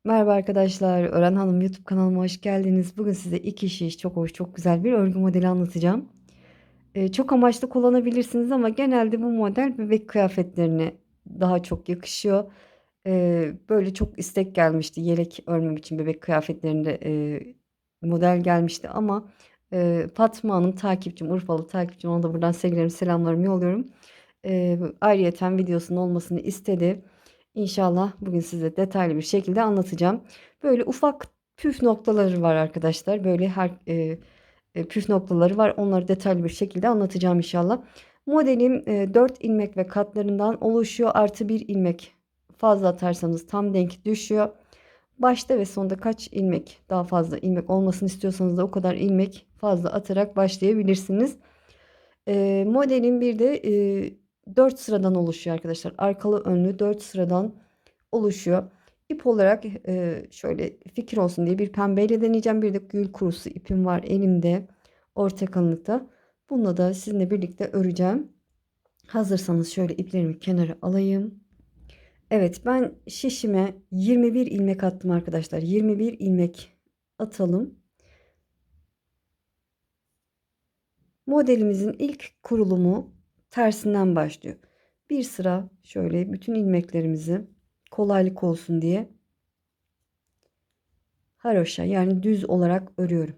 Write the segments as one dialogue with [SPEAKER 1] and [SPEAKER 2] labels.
[SPEAKER 1] Merhaba arkadaşlar, Ören Hanım YouTube kanalıma hoş geldiniz. Bugün size iki şiş çok hoş, çok güzel bir örgü modeli anlatacağım. Çok amaçlı kullanabilirsiniz ama genelde bu model bebek kıyafetlerine daha çok yakışıyor. Böyle çok istek gelmişti yelek örmem için bebek kıyafetlerinde model gelmişti ama Fatma Hanım takipçim, Urfalı takipçim, ona da buradan sevgilerimi, selamlarımı yolluyorum. Ayrıyeten videosunun olmasını istedi. İnşallah bugün size detaylı bir şekilde anlatacağım. Böyle ufak püf noktaları var arkadaşlar. Böyle püf noktaları var. Onları detaylı bir şekilde anlatacağım inşallah. Modelim 4 ilmek ve katlarından oluşuyor. Artı bir ilmek fazla atarsanız tam denk düşüyor. Başta ve sonda kaç ilmek daha fazla ilmek olmasını istiyorsanız da o kadar ilmek fazla atarak başlayabilirsiniz. Modelin bir de 4 sıradan oluşuyor arkadaşlar. Arkalı önlü 4 sıradan oluşuyor. İp olarak şöyle fikir olsun diye bir pembeyle deneyeceğim. Bir de gül kurusu ipim var elimde. Orta kalınlıkta. Bununla da sizinle birlikte öreceğim. Hazırsanız şöyle iplerimi kenara alayım. Evet, ben şişime 21 ilmek attım arkadaşlar. 21 ilmek atalım. Modelimizin ilk kurulumu tersinden başlıyor. Bir sıra şöyle bütün ilmeklerimizi kolaylık olsun diye haroşa yani düz olarak örüyorum.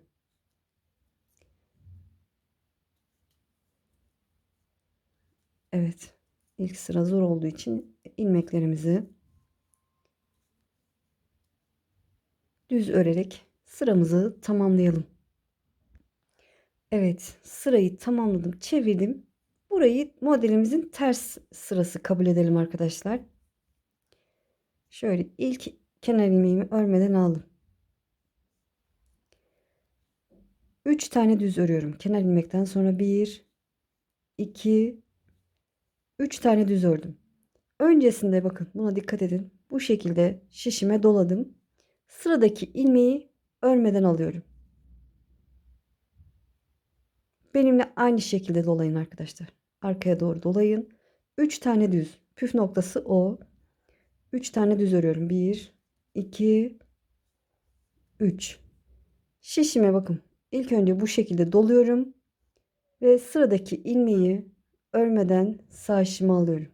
[SPEAKER 1] Evet, ilk sıra zor olduğu için ilmeklerimizi düz örerek sıramızı tamamlayalım. Evet, sırayı tamamladım, çevirdim. Burayı modelimizin ters sırası kabul edelim arkadaşlar. Şöyle ilk kenar ilmeğimi örmeden aldım. 3 tane düz örüyorum. Kenar ilmekten sonra 1, 2, 3 tane düz ördüm. Öncesinde bakın buna dikkat edin. Bu şekilde şişime doladım. Sıradaki ilmeği örmeden alıyorum. Benimle aynı şekilde dolayın arkadaşlar. Arkaya doğru dolayın. 3 tane düz. Püf noktası o. 3 tane düz örüyorum. 1, 2, 3. Şişime bakın. İlk önce bu şekilde doluyorum. Ve sıradaki ilmeği örmeden sağ şişime alıyorum.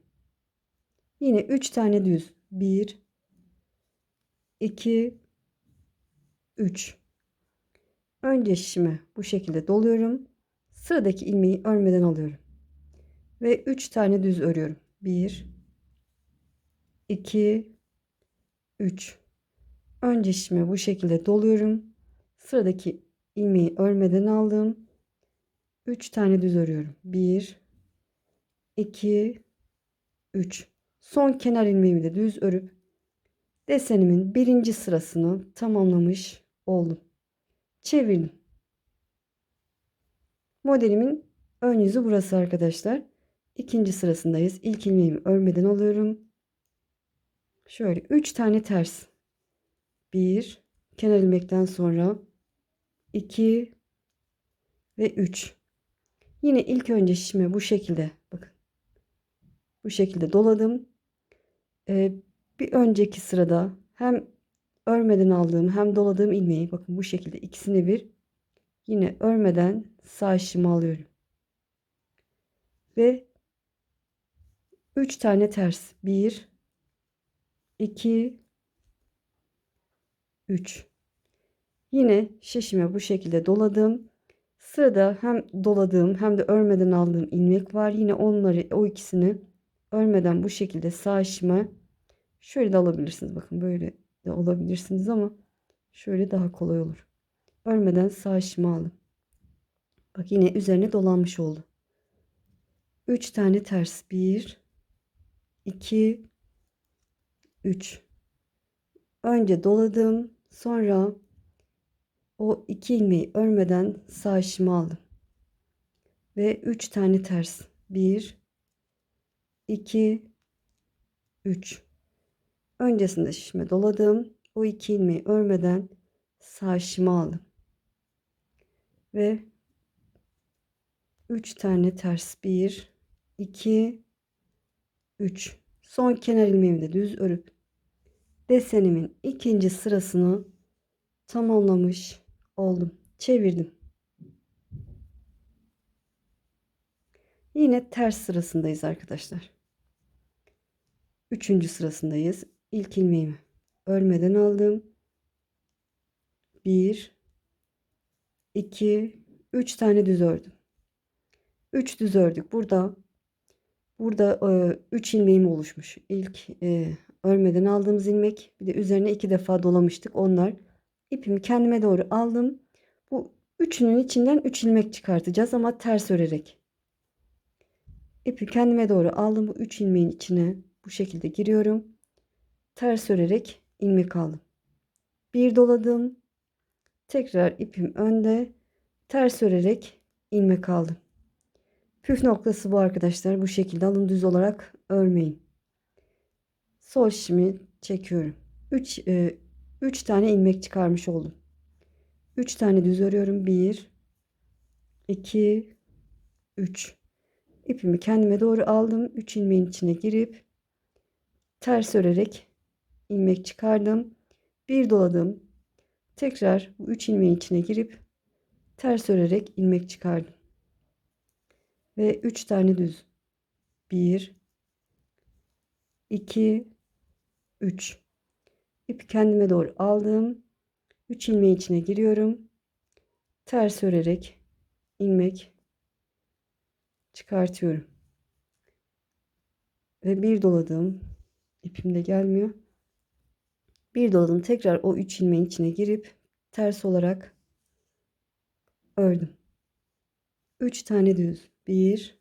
[SPEAKER 1] Yine 3 tane düz. 1, 2, 3. Önce şişime bu şekilde doluyorum. Sıradaki ilmeği örmeden alıyorum. Ve 3 tane düz örüyorum. 1, 2, 3. Önce şişime bu şekilde doluyorum. Sıradaki ilmeği örmeden aldım. 3 tane düz örüyorum. 1, 2, 3. Son kenar ilmeğimi de düz örüp desenimin birinci sırasını tamamlamış oldum. Çevirdim. Modelimin ön yüzü burası arkadaşlar. İkinci sırasındayız. İlk ilmeğimi örmeden alıyorum. Şöyle 3 tane ters. 1 kenar ilmekten sonra 2 ve 3. Yine ilk önce şişime bu şekilde bakın. Bu şekilde doladım. Ee, Bir önceki sırada hem örmeden aldığım hem doladığım ilmeği bakın bu şekilde ikisini bir yine örmeden sağ şişime alıyorum. Ve 3 tane ters. 1, 2, 3. Yine şişime bu şekilde doladım. Sırada hem doladığım hem de örmeden aldığım ilmek var. Yine onları o ikisini örmeden bu şekilde sağ şişime şöyle de alabilirsiniz. Bakın böyle de olabilirsiniz ama şöyle daha kolay olur. Örmeden sağ şişime aldım. Bak yine üzerine dolanmış oldu. 3 tane ters. 1, 2, 3. Önce doladım. Sonra o iki ilmeği örmeden sağ şişime aldım. Ve 3 tane ters. 1, 2, 3. Öncesinde şişime doladım. Bu iki ilmeği örmeden sağ şişime aldım. Ve 3 tane ters. 1, 2, 3. Son kenar ilmeğimi de düz örüp desenimin ikinci sırasını tamamlamış oldum. Çevirdim. Yine ters sırasındayız arkadaşlar. Üçüncü sırasındayız. İlk ilmeğimi örmeden aldım. 1, 2, 3 tane düz ördüm. 3 düz ördük. Burada 3 ilmeğim oluşmuş. İlk örmeden aldığımız ilmek, bir de üzerine 2 defa dolamıştık. Onlar ipimi kendime doğru aldım. Bu üçünün içinden 3 ilmek çıkartacağız ama ters örerek. İpi kendime doğru aldım. Bu 3 ilmeğin içine bu şekilde giriyorum. Ters örerek ilmek aldım. Bir doladım. Tekrar ipim önde. Ters örerek ilmek aldım. Püf noktası bu arkadaşlar. Bu şekilde alın, düz olarak örmeyin. Sol şişimi çekiyorum. 3 tane ilmek çıkarmış oldum. 3 tane düz örüyorum. 1, 2, 3. İpimi kendime doğru aldım. 3 ilmeğin içine girip ters örerek ilmek çıkardım. Bir doladım. Tekrar bu 3 ilmeğin içine girip ters örerek ilmek çıkardım. Ve 3 tane düz. 1, 2, 3. İpi kendime doğru aldım. 3 ilmeğin içine giriyorum. Ters örerek ilmek çıkartıyorum. Ve bir doladım. İpim de gelmiyor. Bir doladım. Tekrar o 3 ilmeğin içine girip ters olarak ördüm. 3 tane düz. 1,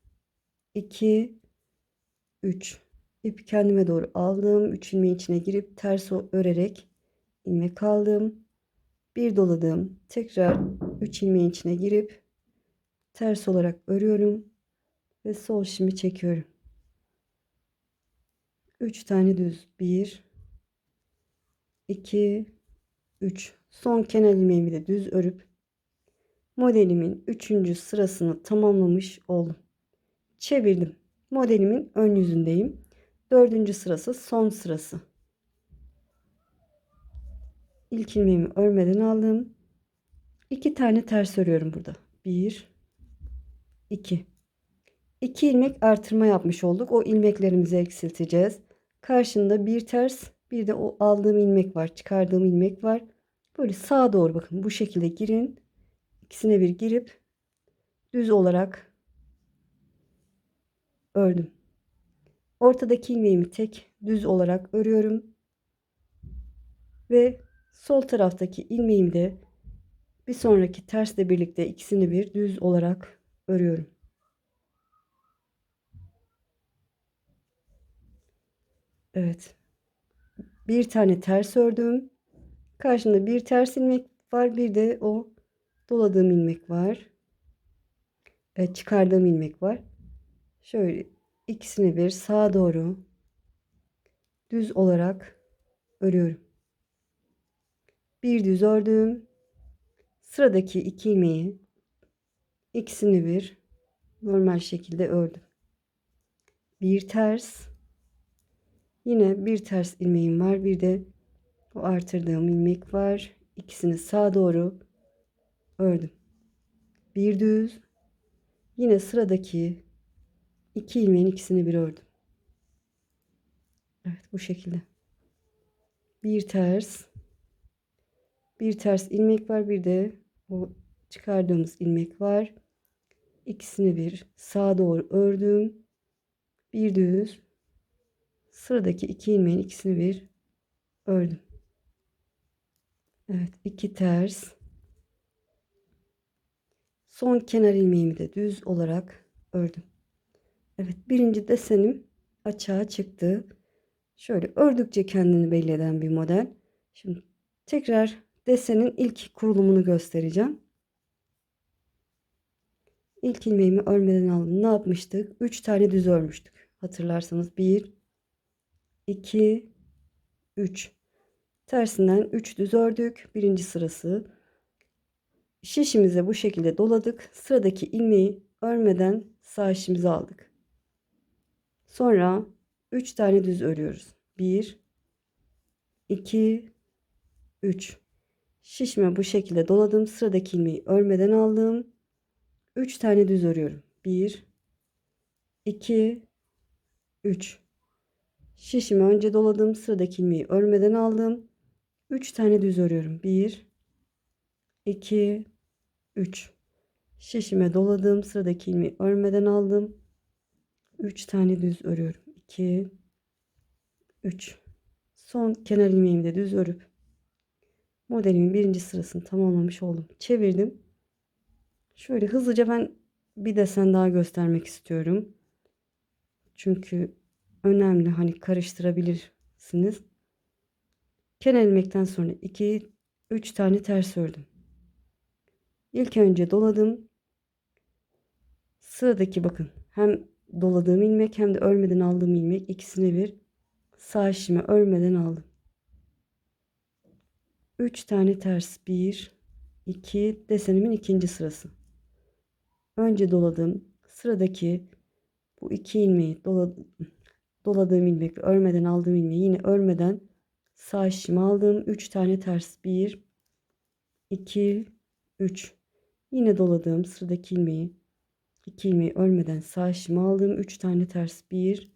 [SPEAKER 1] 2, 3. İpi kendime doğru aldım. 3 ilmeğin içine girip ters örerek ilmek aldım. Bir doladım. Tekrar 3 ilmeğin içine girip ters olarak örüyorum ve sol şişimi çekiyorum. 3 tane düz. 1, 2, 3. Son kenar ilmeğimi de düz örüp modelimin 3. sırasını tamamlamış oldum. Çevirdim. Modelimin ön yüzündeyim. 4. sırası son sırası. İlk ilmeğimi örmeden aldım. 2 tane ters örüyorum burada. 1, 2. 2 ilmek artırma yapmış olduk. O ilmeklerimizi eksilteceğiz. Karşında bir ters, bir de o aldığım ilmek var. Çıkardığım ilmek var. Böyle sağa doğru bakın. Bu şekilde girin. İkisine bir girip düz olarak ördüm. Ortadaki ilmeğimi tek düz olarak örüyorum. Ve sol taraftaki ilmeğimi de bir sonraki tersle birlikte ikisini bir düz olarak örüyorum. Evet. Bir tane ters ördüm. Karşımda bir ters ilmek var. Bir de o doladığım ilmek var. Çıkardığım ilmek var. Şöyle ikisini bir sağa doğru düz olarak örüyorum. Bir düz ördüm. Sıradaki 2 ilmeği ikisini bir normal şekilde ördüm. Bir ters. Yine bir ters ilmeğim var. Bir de o artırdığım ilmek var. İkisini sağa doğru ördüm. Bir düz. Yine sıradaki 2 ilmeğin ikisini bir ördüm. Evet, bu şekilde. Bir ters. Bir ters ilmek var. Bir de o çıkardığımız ilmek var. İkisini bir sağa doğru ördüm. Bir düz. Sıradaki 2 ilmeğin ikisini bir ördüm. Evet, 2 ters. Son kenar ilmeğimi de düz olarak ördüm. Evet, birinci desenim açığa çıktı. Şöyle ördükçe kendini belli eden bir model. Şimdi tekrar desenin ilk kurulumunu göstereceğim. İlk ilmeğimi örmeden aldım. Ne yapmıştık? 3 tane düz örmüştük. Hatırlarsanız 1, 2, 3. Tersinden 3 düz ördük. Birinci sırası. Şişimize bu şekilde doladık. Sıradaki ilmeği örmeden sağ şişimize aldık. Sonra 3 tane düz örüyoruz. 1, 2, 3. Şişime bu şekilde doladım. Sıradaki ilmeği örmeden aldım. 3 tane düz örüyorum. 1, 2, 3. Şişimi önce doladım. Sıradaki ilmeği örmeden aldım. 3 tane düz örüyorum. 1, 2, 3. Şişime doladım. Sıradaki ilmeği örmeden aldım. 3 tane düz örüyorum. 2, 3. Son kenar ilmeğimi de düz örüp modelimin birinci sırasını tamamlamış oldum. Çevirdim. Şöyle hızlıca ben bir desen daha göstermek istiyorum. Çünkü önemli, hani karıştırabilirsiniz. Kenar ilmekten sonra 2 3 tane ters ördüm. İlk önce doladım. Sıradaki bakın, hem doladığım ilmek hem de örmeden aldığım ilmek, ikisini bir sağ şişime örmeden aldım. 3 tane ters, 1 2, desenimin ikinci sırası. Önce doladım. Sıradaki bu iki ilmeği doladığım ilmek ve örmeden aldığım ilmeği yine örmeden sağ şişime aldım. 3 tane ters, 1 2 3. Yine doladığım sıradaki ilmeği, iki ilmeği örmeden sağ şişime aldım. 3 tane ters, 1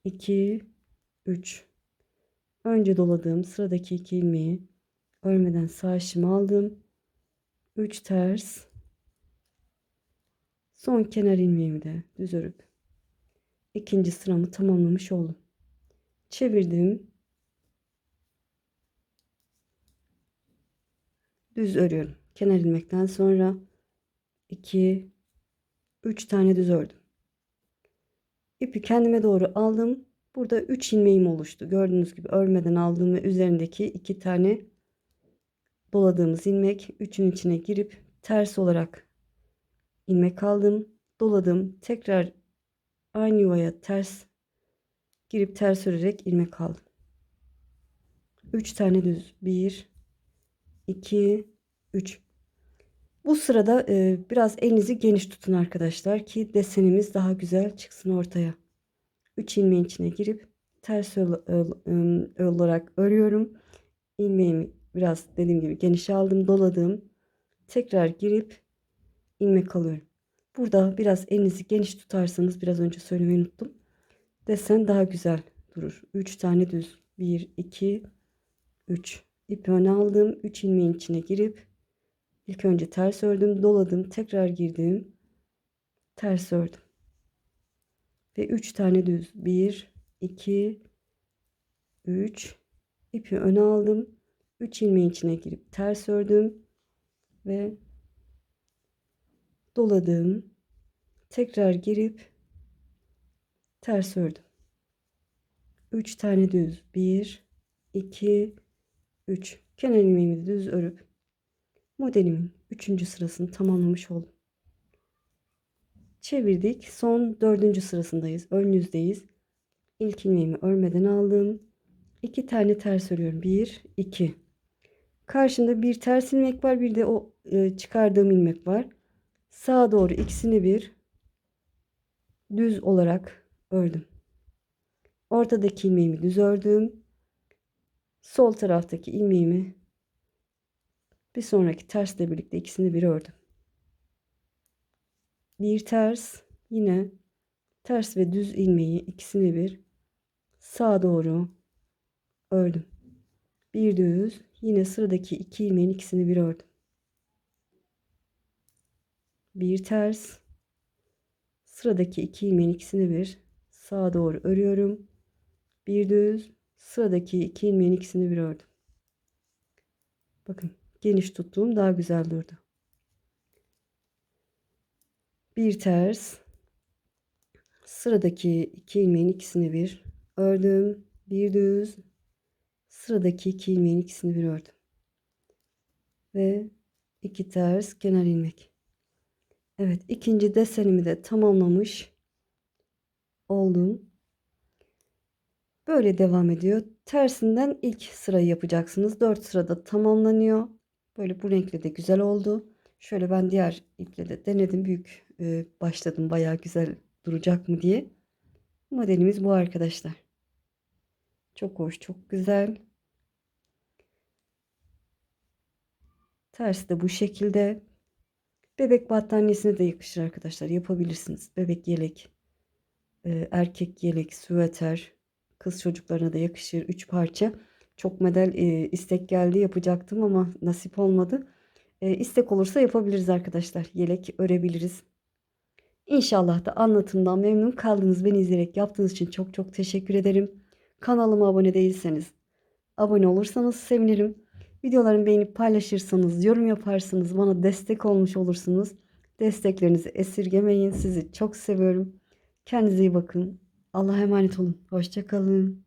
[SPEAKER 1] 2 3. Önce doladığım sıradaki iki ilmeği örmeden sağ şişime aldım. 3 ters. Son kenar ilmeğimi de düz örüp ikinci sıramı tamamlamış oldum. Çevirdim. Düz örüyorum. Kenar ilmekten sonra 2 3 tane düz ördüm. İpi kendime doğru aldım. Burada 3 ilmeğim oluştu. Gördüğünüz gibi örmeden aldığım ve üzerindeki 2 tane doladığımız ilmek, üçün içine girip ters olarak ilmek aldım. Doladım. Tekrar aynı yuvaya ters girip ters örerek ilmek aldım. 3 tane düz. 1 2 3. Bu sırada biraz elinizi geniş tutun arkadaşlar ki desenimiz daha güzel çıksın ortaya. 3 ilmeğin içine girip ters olarak örüyorum. İlmeğimi biraz dediğim gibi geniş aldım, doladım. Tekrar girip ilmek alıyorum. Burada biraz elinizi geniş tutarsanız, biraz önce söylemeyi unuttum, desen daha güzel durur. 3 tane düz. 1 2 3. İpi öne aldım. 3 ilmeğin içine girip ilk önce ters ördüm, doladım, tekrar girdim, ters ördüm ve 3 tane düz. 1 2 3. İpi öne aldım, 3 ilmeğin içine girip ters ördüm ve doladım, tekrar girip ters ördüm. 3 tane düz. 1 2 3. Kenar ilmeğimi düz örüp modelimin 3. sırasını tamamlamış oldum. Çevirdik. Son 4. sırasındayız. Ön yüzdeyiz. İlk ilmeğimi örmeden aldım. 2 tane ters örüyorum. 1 2. Karşında bir ters ilmek var, bir de o çıkardığım ilmek var. Sağa doğru ikisini bir düz olarak ördüm. Ortadaki ilmeğimi düz ördüm. Sol taraftaki ilmeğimi bir sonraki tersle birlikte ikisini bir ördüm. Bir ters, yine ters ve düz ilmeği ikisini bir sağa doğru ördüm. Bir düz, yine sıradaki iki ilmeğin ikisini bir ördüm. Bir ters, sıradaki iki ilmeğin ikisini bir sağa doğru örüyorum. Bir düz, sıradaki iki ilmeğin ikisini bir ördüm. Bakın, geniş tuttuğum daha güzel durdu. Bir ters, sıradaki iki ilmeğin ikisini bir ördüm. Bir düz, sıradaki iki ilmeğin ikisini bir ördüm ve iki ters kenar ilmek. Evet, ikinci desenimi de tamamlamış oldum. Böyle devam ediyor. Tersinden ilk sırayı yapacaksınız. 4 sırada tamamlanıyor. Böyle bu renkle de güzel oldu. Şöyle ben diğer iple de denedim. Büyük başladım, bayağı güzel duracak mı diye. Modelimiz bu arkadaşlar. Çok hoş, çok güzel. Tersi de bu şekilde. Bebek battaniyesine de yakışır arkadaşlar. Yapabilirsiniz. Bebek yelek, erkek yelek, süveter. Kız çocuklarına da yakışır. 3 parça. Çok model istek geldi yapacaktım ama nasip olmadı. İstek olursa yapabiliriz arkadaşlar. Yelek örebiliriz. İnşallah da anlatımdan memnun kaldınız. Beni izleyerek yaptığınız için çok çok teşekkür ederim. Kanalıma abone değilseniz abone olursanız sevinirim. Videolarımı beğenip paylaşırsanız, yorum yaparsanız bana destek olmuş olursunuz. Desteklerinizi esirgemeyin. Sizi çok seviyorum. Kendinize iyi bakın. Allah'a emanet olun. Hoşça kalın.